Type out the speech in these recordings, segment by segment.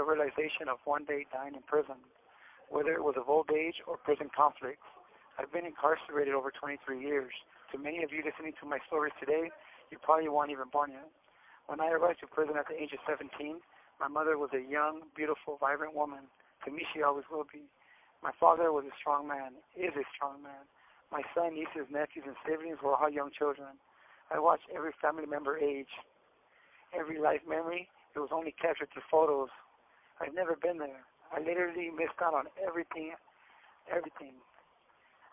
realization of one day dying in prison, whether it was of old age or prison conflicts. I've been incarcerated over 23 years. To many of you listening to my stories today, you probably weren't even born yet. When I arrived to prison at the age of 17, my mother was a young, beautiful, vibrant woman. To me, she always will be. My father was a strong man, is a strong man. My son, nieces, nephews, and siblings were all young children. I watched every family member age. Every life memory, it was only captured through photos. I've never been there. I literally missed out on everything.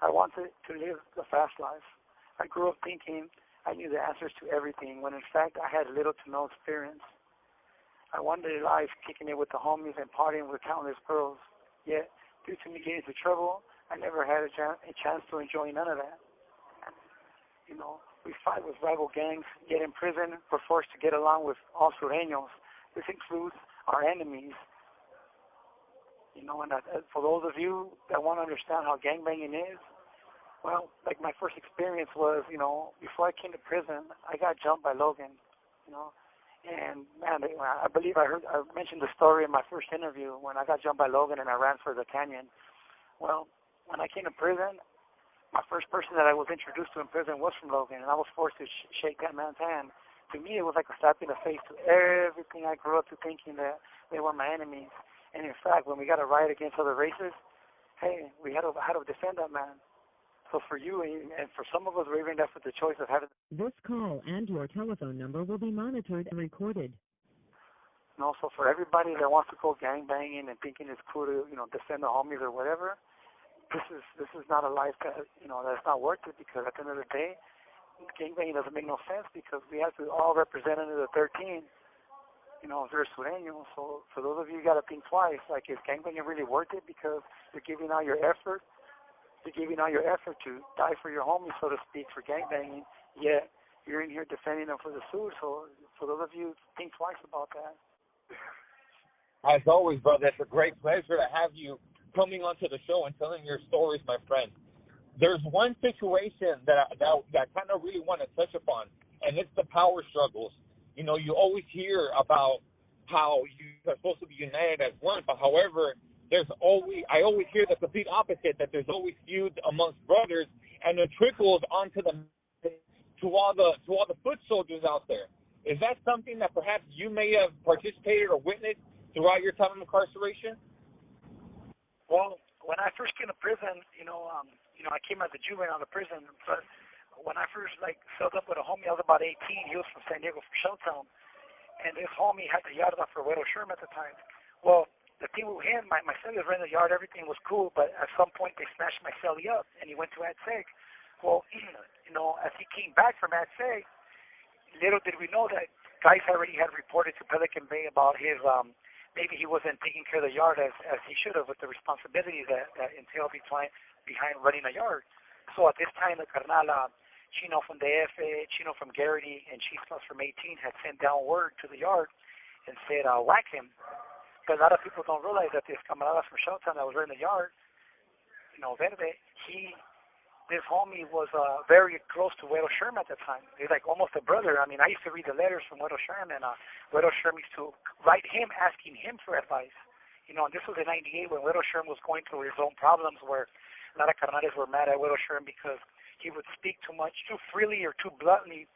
I wanted to live the fast life. I grew up thinking I knew the answers to everything, when in fact I had little to no experience. I wanted a life kicking it with the homies and partying with countless girls. Yet, due to me getting into trouble, I never had a chance to enjoy none of that. You know, we fight with rival gangs, yet in prison, we're forced to get along with all sureños. This includes our enemies. You know, and for those of you that want to understand how gangbanging is, well, like my first experience was, you know, before I came to prison, I got jumped by Logan, you know. And, man, I believe I mentioned the story in my first interview when I got jumped by Logan and I ran for the canyon. Well, when I came to prison, my first person that I was introduced to in prison was from Logan, and I was forced to shake that man's hand. To me, it was like a slap in the face to everything I grew up to thinking that they were my enemies. And in fact, when we got a riot against other races, hey, we had to defend that man. So for you and for some of us, we're even left with the choice of having. This call and your telephone number will be monitored and recorded. And also for everybody that wants to go gangbanging and thinking it's cool to, you know, defend the homies or whatever, this is not a life that, you know, that's not worth it, because at the end of the day, gangbanging doesn't make no sense because we have to all represent under the 13. You know, if you're Sureño, so for those of you got to think twice. Like, is gangbanging really worth it? Because you're giving out your effort. You're giving out your effort to die for your homies, so to speak, for gangbanging. Yet you're in here defending them for the suit. So for those of you, think twice about that. As always, brother, it's a great pleasure to have you coming onto the show and telling your stories, my friend. There's one situation that I kind of really want to touch upon, and it's the power struggles. You know, you always hear about how you are supposed to be united as one, but however, I always hear the complete opposite, that there's always feuds amongst brothers, and it trickles onto to all the foot soldiers out there. Is that something that perhaps you may have participated or witnessed throughout your time of incarceration? Well, when I first came to prison, I came as a juvenile to prison, but when I first filled up with a homie, I was about 18. He was from San Diego, from Showtown, and this homie had the yarda for Güero Sherm at the time. Well, the thing with him, my celly was in the yard, everything was cool, but at some point they smashed my celly up, and he went to ADSEG. Well, as he came back from ADSEG, little did we know that guys already had reported to Pelican Bay about his, maybe he wasn't taking care of the yard as he should have, with the responsibilities that entail behind running a yard. So at this time, the carnal, Chino from DF, Chino from Garrity, and Chief Plus from 18 had sent down word to the yard and said, whack him. But a lot of people don't realize that this camarada from Showtown that was in the yard, Verde, this homie was very close to Güero Sherm at the time. He's like almost a brother. I mean, I used to read the letters from Güero Sherm, and Güero Sherm used to write him asking him for advice. And this was in '98 when Güero Sherm was going through his own problems, where a lot of carnales were mad at Güero Sherm because he would speak too freely or too bluntly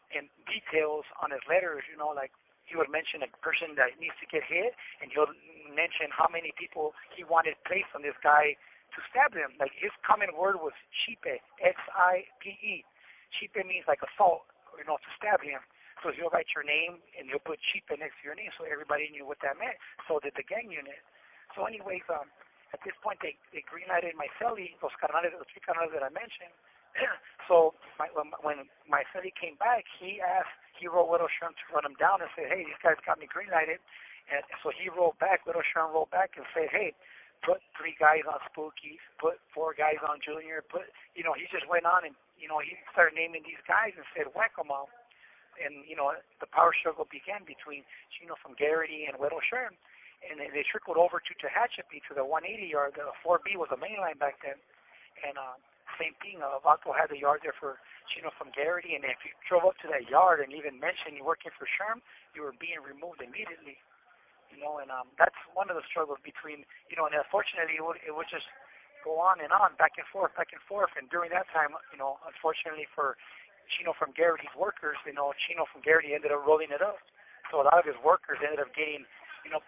in details on his letters. Like he would mention a person that needs to get hit, and he'll mention how many people he wanted placed on this guy to stab him. Like his common word was chipe, X-I-P-E. Chipe means like assault, to stab him. So he'll write your name and he'll put chipe next to your name, so everybody knew what that meant. So did the gang unit. So anyways, at this point they greenlighted my celly, those three carnales that I mentioned. So when my celly came back, he wrote Güero Sherm to run him down and said, hey, these guys got me greenlighted. And so he wrote back, Güero Sherm wrote back and said, hey, put 3 guys on Spooky, put 4 guys on Junior, he just went on and, he started naming these guys and said, whack them all. And, the power struggle began between Chino from Garrity and Güero Sherm. And they trickled over to Tehachapi, to the 180 yard. The 4B was the main line back then. And same thing, Vato had the yard there for Chino from Garrity. And if you drove up to that yard and even mentioned you're working for Sherm, you were being removed immediately. That's one of the struggles between, and unfortunately it would just go on and on, back and forth, back and forth. And during that time, unfortunately for Chino from Garrity's workers, Chino from Garrity ended up rolling it up. So a lot of his workers ended up getting,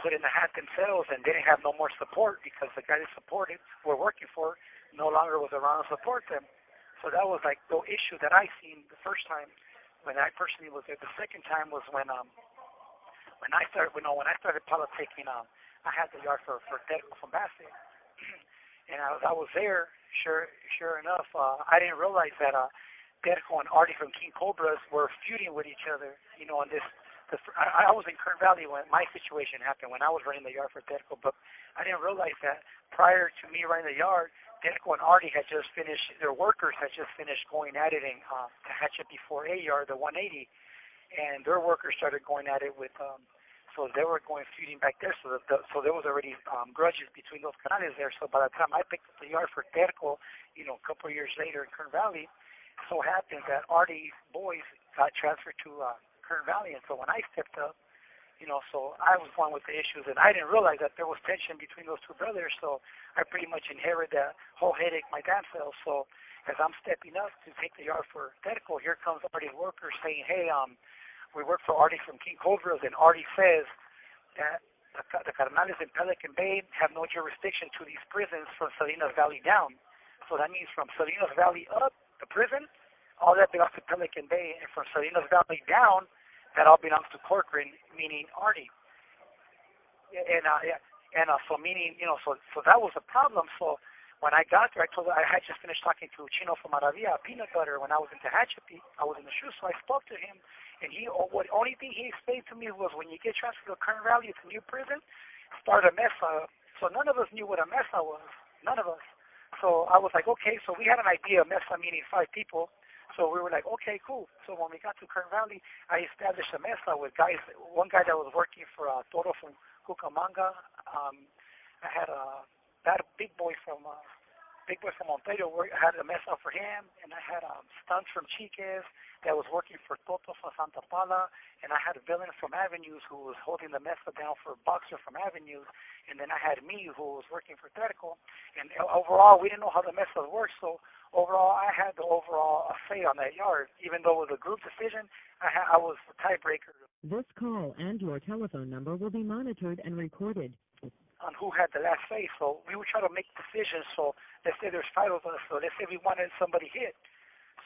put in the hat themselves, and didn't have no more support because the guy they supported, were working for, no longer was around to support them. So that was like the issue that I seen the first time when I personally was there. The second time was when I started, when I started politicking. I had the yard for Deco from Bassett, and I was there. Sure enough, I didn't realize that Deco and Artie from King Cobras were feuding with each other. On this. I was in Kern Valley when my situation happened, when I was running the yard for Deco, but I didn't realize that prior to me running the yard, Deco and Artie had just finished, their workers had just finished going at it in Tehachapi 4A yard, the 180, and their workers started going at it with, so they were going feuding back there, so there was already grudges between those canales there. So by the time I picked up the yard for Deco, a couple of years later in Kern Valley, it so happened that Artie's boys got transferred to Kern Valley, and so when I stepped up, so I was one with the issues, and I didn't realize that there was tension between those two brothers, so I pretty much inherited that whole headache my damn self. So as I'm stepping up to take the yard for Deco, here comes Artie's workers saying, hey, we work for Artie from King Cobras, and Artie says that the Carnales in Pelican Bay have no jurisdiction to these prisons from Salinas Valley down. So that means from Salinas Valley up, the prison, all that belongs to Pelican Bay, and from Salinas Valley down, that all belongs to Corcoran, meaning Artie. So meaning, so that was the problem. So when I got there, I had just finished talking to Chino from Maravilla, Peanut Butter, when I was in Tehachapi. I was in the shoe, so I spoke to him, and only thing he explained to me was when you get transferred to Kern Valley, it's a new prison, start a mesa. So none of us knew what a mesa was. None of us. So I was like, okay, so we had an idea, mesa meaning 5 people. So we were like, okay, cool. So when we got to Kern Valley, I established a mesa with guys. One guy that was working for Toro from Cucamonga. I had that big boy from Ontario. I had a mesa for him, and I had Stunts from Chiques that was working for Toto from Santa Paula, and I had a villain from Avenues who was holding the mesa down for Boxer from Avenues, and then I had me who was working for Terco. And overall, we didn't know how the mesa worked, so overall, I had the overall say on that yard. Even though it was a group decision, I was the tiebreaker. This call and your telephone number will be monitored and recorded. On who had the last say, so we would try to make decisions. So let's say there's 5 of us, so let's say we wanted somebody hit.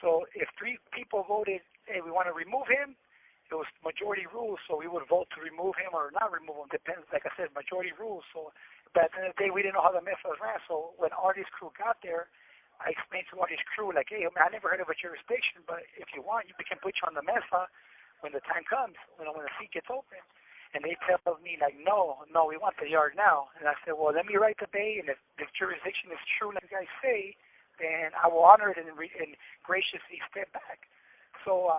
So if 3 people voted, hey, we want to remove him, it was majority rules, so we would vote to remove him or not remove him, depends, like I said, majority rules. So, but at the end of the day, we didn't know how the mesa ran, so when Artie's crew got there, I explained to Artie's crew, like, hey, I never heard of a jurisdiction, but if you want, we can put you on the mesa when the time comes, when the seat gets open. And they tell me, like, no, we want the yard now. And I said, well, let me write the bay, and if the jurisdiction is true, like you guys say, then I will honor it and graciously step back. So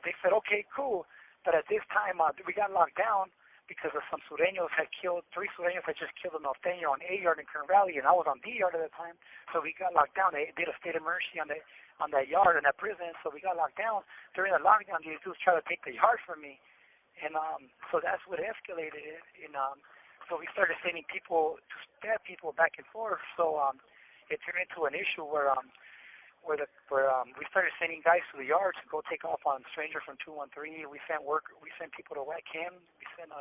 they said, okay, cool. But at this time, we got locked down because of some Sureños had killed, 3 Sureños had just killed a Norteño on A yard in Kern Valley, and I was on D yard at the time. So we got locked down. They did a state of emergency on that yard in that prison, so we got locked down. During the lockdown, these dudes tried to take the yard from me. And so that's what escalated it. And so we started sending people to stab people back and forth. So it turned into an issue where we started sending guys to the yard to go take off on Stranger from 213. We sent people to whack him. We sent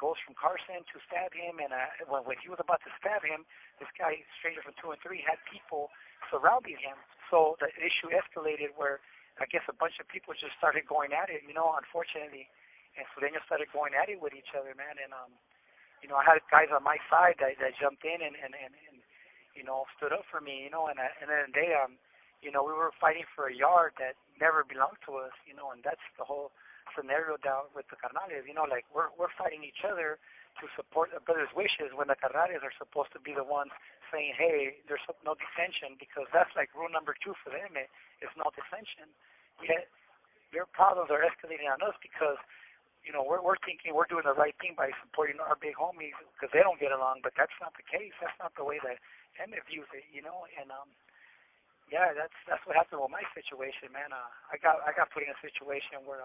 Ghost from Carson to stab him. And when he was about to stab him, this guy Stranger from 213 had people surrounding him. So the issue escalated where I guess a bunch of people just started going at it, unfortunately. And so they just started going at it with each other, man. And, I had guys on my side that jumped in and stood up for me, and then we were fighting for a yard that never belonged to us, and that's the whole scenario down with the Carnales, like we're fighting each other to support a brother's wishes when the Carnales are supposed to be the ones saying, hey, there's no dissension, because that's like rule number 2 for them, is no dissension. Yet their problems are escalating on us because we're thinking we're doing the right thing by supporting our big homies because they don't get along, but that's not the case. That's not the way that Emmett views it, and yeah, that's what happened with my situation, man. I got put in a situation where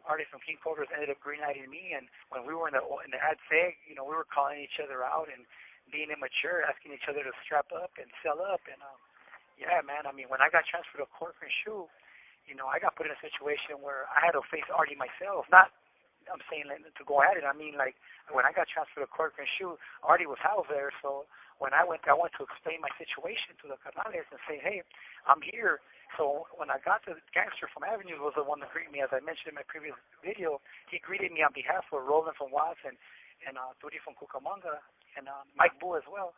Artie from King Cobras ended up green-lighting me, and when we were in the ad seg, we were calling each other out and being immature, asking each other to strap up and sell up, and yeah, man. I mean, when I got transferred to Corcoran Shoe, I got put in a situation where I had to face Artie myself. Not, I'm saying to go at it. I mean, like when I got transferred to Corcoran Shoe, Artie was housed there, so when I went to explain my situation to the Carnales and say, hey, I'm here. So when I got the gangster from Avenues was the one that greeted me, as I mentioned in my previous video. He greeted me on behalf of Roland from Watts and Turi from Cucamonga and Mike Boo as well.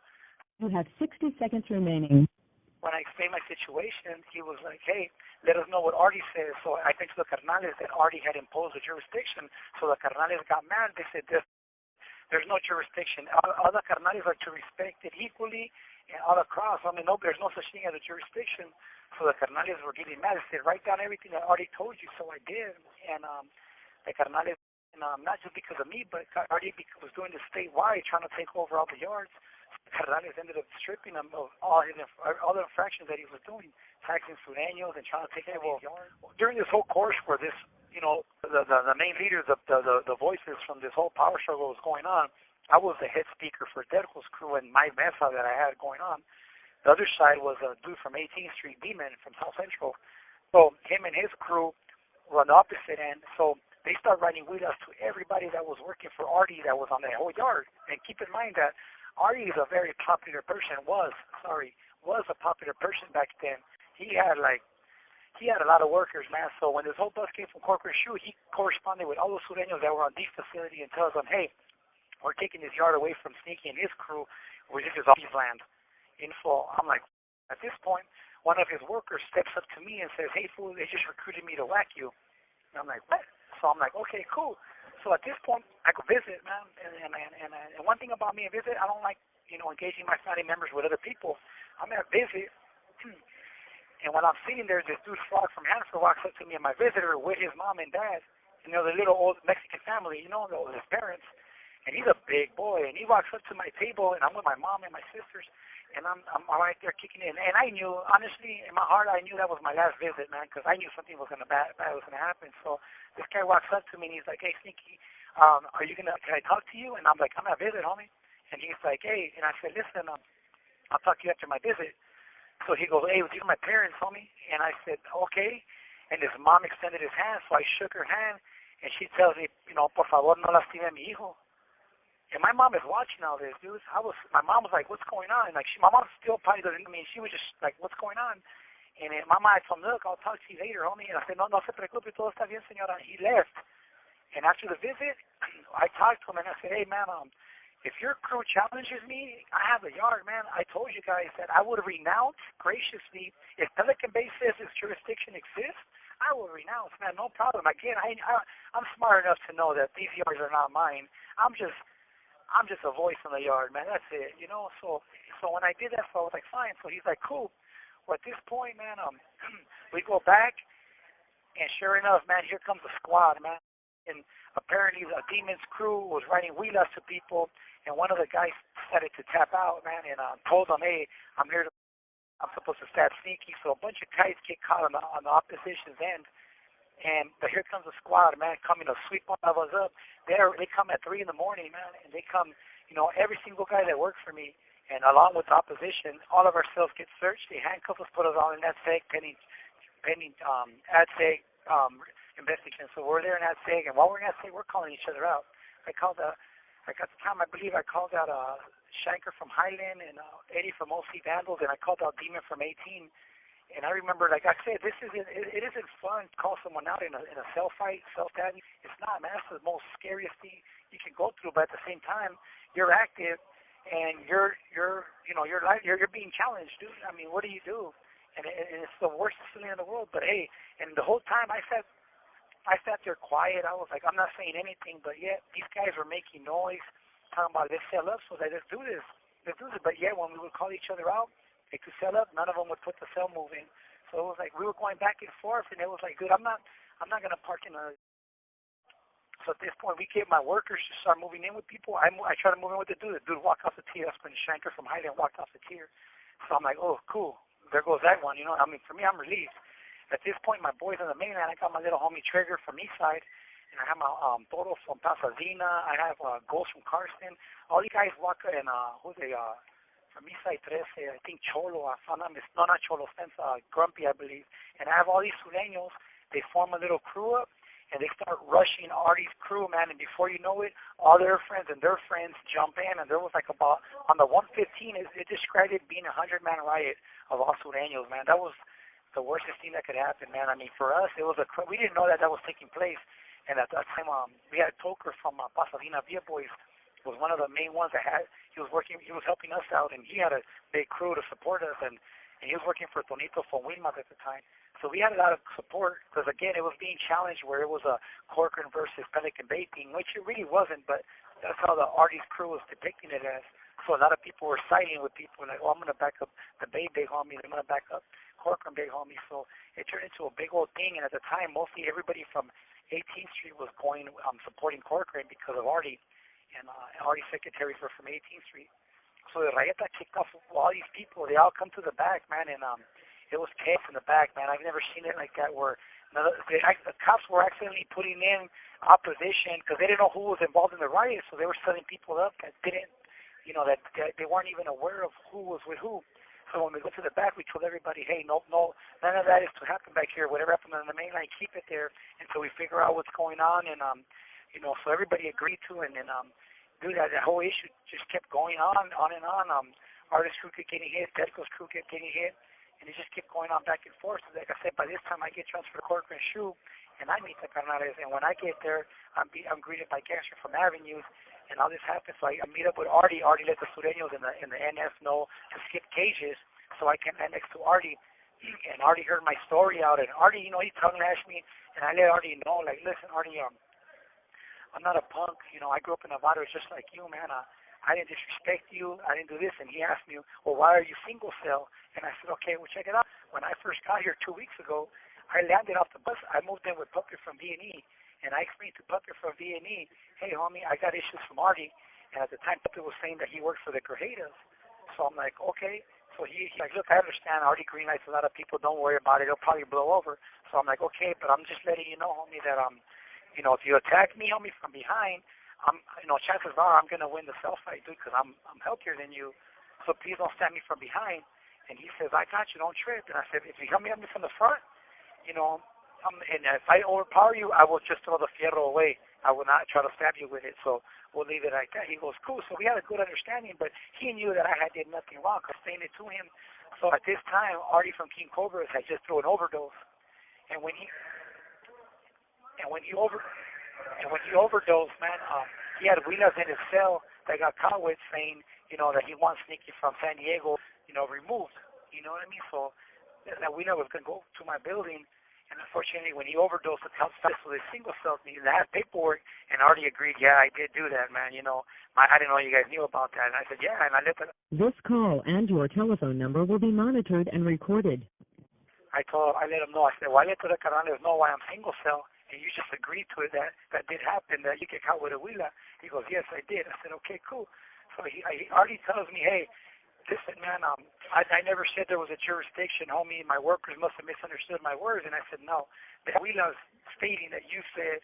You have 60 seconds remaining. When I explained my situation, he was like, hey, let us know what Artie says. So I think to the Carnales that Artie had imposed a jurisdiction. So the Carnales got mad. They said, there's no jurisdiction. Other Carnales are to respect it equally and all across. I mean, no, there's no such thing as a jurisdiction. So the Carnales were getting mad. They said, write down everything that Artie told you. So I did. And the Carnales, not just because of me, but Artie was doing this statewide, trying to take over all the yards. Carnales ended up stripping him of all the infractions that he was doing, taxing Sureños and trying to take over yards. During this whole course where this, the main leaders, the voices from this whole power struggle was going on, I was the head speaker for Derco's crew and my mesa that I had going on. The other side was a dude from 18th Street, D-Man from South Central. So him and his crew were on the opposite end. So they started writing wheelas to everybody that was working for Artie that was on the whole yard. And keep in mind that Artie is a very popular person, was a popular person back then. He had a lot of workers, man. So when this whole bus came from Corcoran Shoe, he corresponded with all the Sureños that were on this facility and tells them, hey, we're taking this yard away from Sneaky and his crew, where this is Artie's land. And so I'm like, at this point, one of his workers steps up to me and says, hey, fool, they just recruited me to whack you. And I'm like, what? So I'm like, okay, cool. So at this point, I go visit, man. And one thing about me and visit, I don't like, engaging my family members with other people. I'm at a visit, and when I'm sitting there, this dude Frog from Hanford walks up to me and my visitor with his mom and dad, and the little old Mexican family, his parents, and he's a big boy, and he walks up to my table, and I'm with my mom and my sisters, and I'm right there kicking in. And I knew, honestly, in my heart, I knew that was my last visit, man, because I knew something was bad was gonna happen. So this guy walks up to me and he's like, hey, Sneaky, can I talk to you? And I'm like, I'm at a visit, homie. And he's like, hey, and I said, listen, I'll talk to you after my visit. So he goes, hey, these are my parents, homie. And I said, okay. And his mom extended his hand, so I shook her hand, and she tells me, por favor, no lastime a mi hijo. And my mom is watching all this, dude. My mom was like, what's going on? Like, my mom still probably doesn't, she was just like, what's going on? And my mom told me, look, I'll talk to you later, homie. And I said, no se preocupe, todo está bien, señora. He left. And after the visit, I talked to him, and I said, hey, man, if your crew challenges me, I have a yard, man. I told you guys that I would renounce graciously. If Pelican Bay says this jurisdiction exists, I will renounce, man, no problem. Again, I'm smart enough to know that these yards are not mine. I'm just a voice in the yard, man. That's it, So when I did that, so I was like, fine. So he's like, cool. Well, at this point, man, we go back, and sure enough, man, here comes the squad, man. And apparently the Demon's crew was writing wheelas to people, and one of the guys decided to tap out, man, and told them, hey, I'm supposed to stab Sneaky. So a bunch of guys get caught on the opposition's end. But here comes the squad, man, coming to sweep all of us up. They come at 3 in the morning, man, and they come, every single guy that worked for me, and along with the opposition, all of our cells get searched. They handcuff us, put us all in that seg, pending ad seg investigation. So we're there in that seg, and while we're in that seg, we're calling each other out. I believe I called out Shanker from Highland and Eddie from OC Vandals, and I called out Demon from 18. And I remember, like I said, it isn't fun to call someone out in a cell fight, self-stabbing. It's not, man. That's the most scariest thing you can go through. But at the same time, you're active, and you're being challenged, dude. I mean, what do you do? And it's the worst feeling in the world. But hey, and the whole time I sat there quiet. I was like, I'm not saying anything, but yet these guys were making noise, talking about let's sell up, so let's do this. But yet when we would call each other out, they could sell up. None of them would put the cell moving. So it was like we were going back and forth, and it was like, dude, I'm not gonna park in a. So at this point, we gave my workers to start moving in with people. I tried to move in with the dude. The dude walked off the tier. That's when Shanker from Highland walked off the tier. So I'm like, oh, cool. There goes that one. For me, I'm relieved. At this point, my boys on the mainland, I got my little homie Trigger from Eastside, and I have my Toro from Pasadena. I have Ghost from Carson. All you guys walk in, who's they, from Eastside 13, I think Cholo, no, not Cholo, Spence, Grumpy, I believe. And I have all these sureños. They form a little crew up, and they start rushing Artie's crew, man. And before you know it, all their friends and their friends jump in, and there was like about, on the 115, it described it being a 100-man riot of all sureños, man. That was the worstest thing that could happen, man. I mean, for us, it was we didn't know that was taking place. And at that time, we had Toker from Pasadena Via Boys, was one of the main ones that he was helping us out, and he had a big crew to support us, and he was working for Tonito from Wilmot at the time. So we had a lot of support, because again, it was being challenged where it was a Corcoran versus Pelican Bay thing, which it really wasn't, but that's how the Artie's crew was depicting it as. So a lot of people were siding with people like, oh, I'm going to back up the Bay Big homies, I'm going to back up Corcoran Big homies. So it turned into a big old thing, and at the time, mostly everybody from 18th Street was going supporting Corcoran because of Artie, and Artie's secretaries were from 18th Street. So the Rayeta kicked off all these people. They all come to the back, man, and it was chaos in the back, man. I've never seen it like that where the cops were accidentally putting in opposition because they didn't know who was involved in the riot, so they were setting people up that didn't, that they weren't even aware of who was with who. So when we go to the back, we told everybody, hey, no, none of that is to happen back here. Whatever happened on the main line, keep it there until we figure out what's going on. And, so everybody agreed to, and then, that whole issue just kept going on and on. Artist crew kept getting hit, Dedco's crew kept getting hit, and it just kept going on back and forth. So like I said, by this time I get transferred to Corcoran Shoe, and I meet the Carnales, and when I get there, I'm greeted by gangsters from Avenues, and all this happens. So I meet up with Artie. Artie let the Sureños in the NS know to skip cages so I can land next to Artie. And Artie heard my story out, and Artie, he tongue-lashed me, and I let Artie know, like, listen, Artie, I'm not a punk. I grew up in Nevada just like you, man. I didn't disrespect you. I didn't do this. And he asked me, well, why are you single cell? And I said, okay, well, check it out. When I first got here 2 weeks ago, I landed off the bus. I moved in with Puppy from V&E, and I explained to Puppy from V&E, hey, homie, I got issues from Artie. And at the time, Puppy was saying that he worked for the Grajetas. So I'm like, okay. So he's like, look, I understand. Artie greenlights a lot of people. Don't worry about it. It'll probably blow over. So I'm like, okay, but I'm just letting you know, homie, that if you attack me, homie, from behind, chances are I'm gonna win the cell fight, dude, because I'm healthier than you. So please don't stab me from behind. And he says, I got you, don't trip. And I said, if you help me from the front, and if I overpower you, I will just throw the fierro away. I will not try to stab you with it. So we'll leave it like that. He goes, cool. So we had a good understanding, but he knew that I had did nothing wrong. I explained it to him. So at this time, Artie from King Cobras had just thrown an overdose, and when he overdosed, man, he had wheelers in his cell that got caught with saying, that he wants Nicky from San Diego, removed. You know what I mean? So that wheeler was going to go to my building, and unfortunately, when he overdosed, the cops started, so they single celled me. They had paperwork, and Artie agreed, yeah, I did do that, man. I didn't know you guys knew about that. And I said, yeah, and I let the... This call and your telephone number will be monitored and recorded. I let him know. I said, well, I let the Carnales know why I'm single cell. And you just agreed to it that did happen, that you get caught with a wheeler. He goes, yes, I did. I said, okay, cool. So he already tells me, hey, listen, man, I never said there was a jurisdiction, homie. My workers must have misunderstood my words. And I said, no, the wheeler's stating that you said,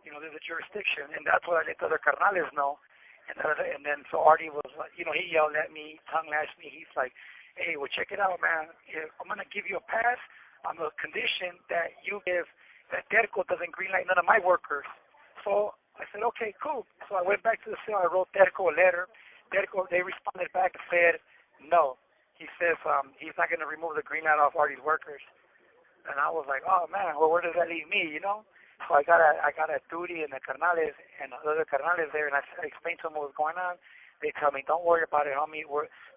there's a jurisdiction. And that's what I let the other Carnales know. And then so Artie was like, he yelled at me, tongue-lashed me. He's like, hey, well, check it out, man. I'm going to give you a pass on the condition that you give that Terco doesn't greenlight none of my workers. So I said, okay, cool. So I went back to the cell. I wrote Terco a letter. Terco, they responded back and said, no. He says he's not going to remove the greenlight off Artie's workers. And I was like, oh, man, well, where does that leave me, So I got a duty in the Carnales and the other Carnales there, and I explained to them what was going on. They tell me, don't worry about it, homie.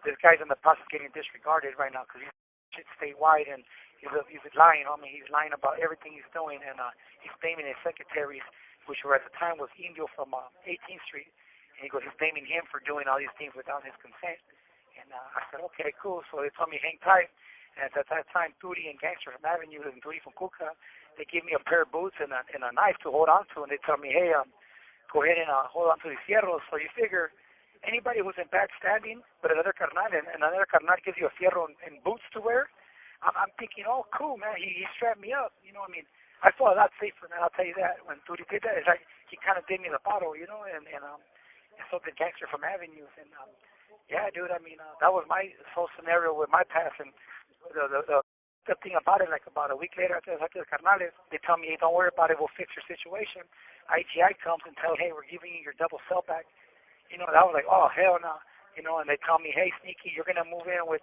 This guy's in the process of getting disregarded right now because he's statewide, and he's lying, homie. He's lying about everything he's doing, and he's blaming his secretaries, which were at the time was Indio from 18th Street. And he goes, he's blaming him for doing all these things without his consent. And I said, okay, cool. So they told me hang tight. And at that time, Turi and Gangster from Avenue and Turi from Kuka, they gave me a pair of boots and a knife to hold on to. And they tell me, hey, go ahead and hold on to these fierros. So you figure anybody who's in backstabbing, but another carnal, and another carnal gives you a fierro and boots to wear, I'm thinking, oh, cool, man. He strapped me up. I mean, I felt a lot safer, man. I'll tell you that. When Duty did that, it's like he kind of gave me the bottle, you know, and so the gangster from Avenues, and yeah, dude. I mean, that was my whole scenario with my past, and the thing about it, like about a week later after the carnales, they tell me, hey, don't worry about it, we'll fix your situation. IGI comes and tells, hey, we're giving you your double cell back. You know, and I was like, oh, hell no. You know, and they tell me, hey, Sneaky, you're going to move in with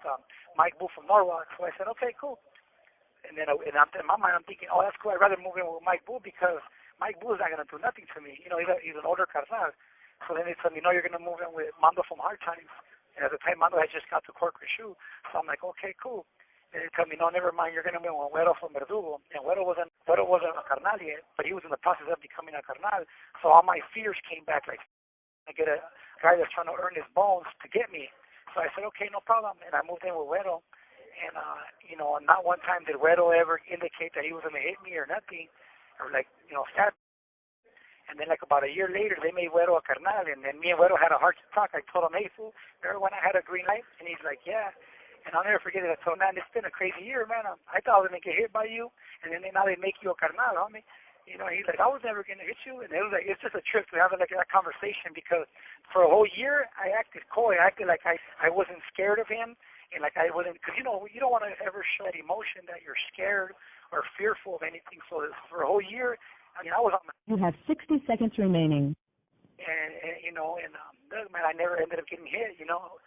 Mike Boo from Norwalk. So I said, okay, cool. And then in my mind, I'm thinking, oh, that's cool. I'd rather move in with Mike Boo because Mike Boo is not going to do nothing to me. You know, he's an older carnal. So then they told me, no, you're going to move in with Mando from Hard Times. And at the time, Mando had just got to Cork Shoe. So I'm like, okay, cool. And they told me, no, never mind, you're going to move in with Güero from Verdugo. And Güero wasn't a carnal yet, but he was in the process of becoming a carnal. So all my fears came back, like, I get a guy that's trying to earn his bones to get me. So I said, okay, no problem. And I moved in with Güero. And, you know, not one time did Güero ever indicate that he was going to hit me or nothing, or like, you know, stab. And then like about a year later, they made Güero a carnal, and then me and Güero had a heart to talk. I told him, hey, fool, remember when I had a green light? And he's like, yeah. And I'll never forget it. I told him, man, it's been a crazy year, man. I thought I was going to get hit by you, and then now they make you a carnal, homie. You know, he's like, I was never going to hit you. And it was like, it's just a trip to have like that conversation because for a whole year, I acted coy. I acted like I wasn't scared of him. And like I wasn't, because, you know, you don't want to ever show that emotion that you're scared or fearful of anything. So for a whole year, I mean, I was on my... You have 60 seconds remaining. And you know, and man, I never ended up getting hit, you know.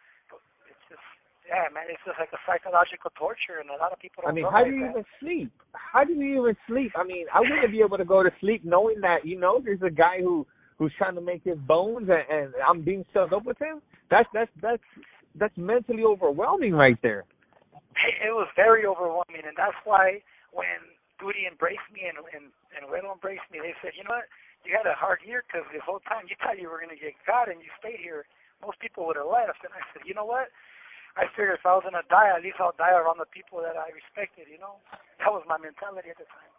It's just, yeah, man, it's just like a psychological torture, and a lot of people don't know. I mean, how do you even sleep? How do you even sleep? I mean, I wouldn't be able to go to sleep knowing that, you know, there's a guy who's trying to make his bones, and I'm being set up with him. That's mentally overwhelming right there. It was very overwhelming, and that's why when Duty embraced me and Güero embraced me, they said, you know what, you had a hard year because this whole time you thought you were going to get caught and you stayed here. Most people would have left. And I said, you know what, I figured if I was going to die, at least I'll die around the people that I respected, you know. That was my mentality at the time.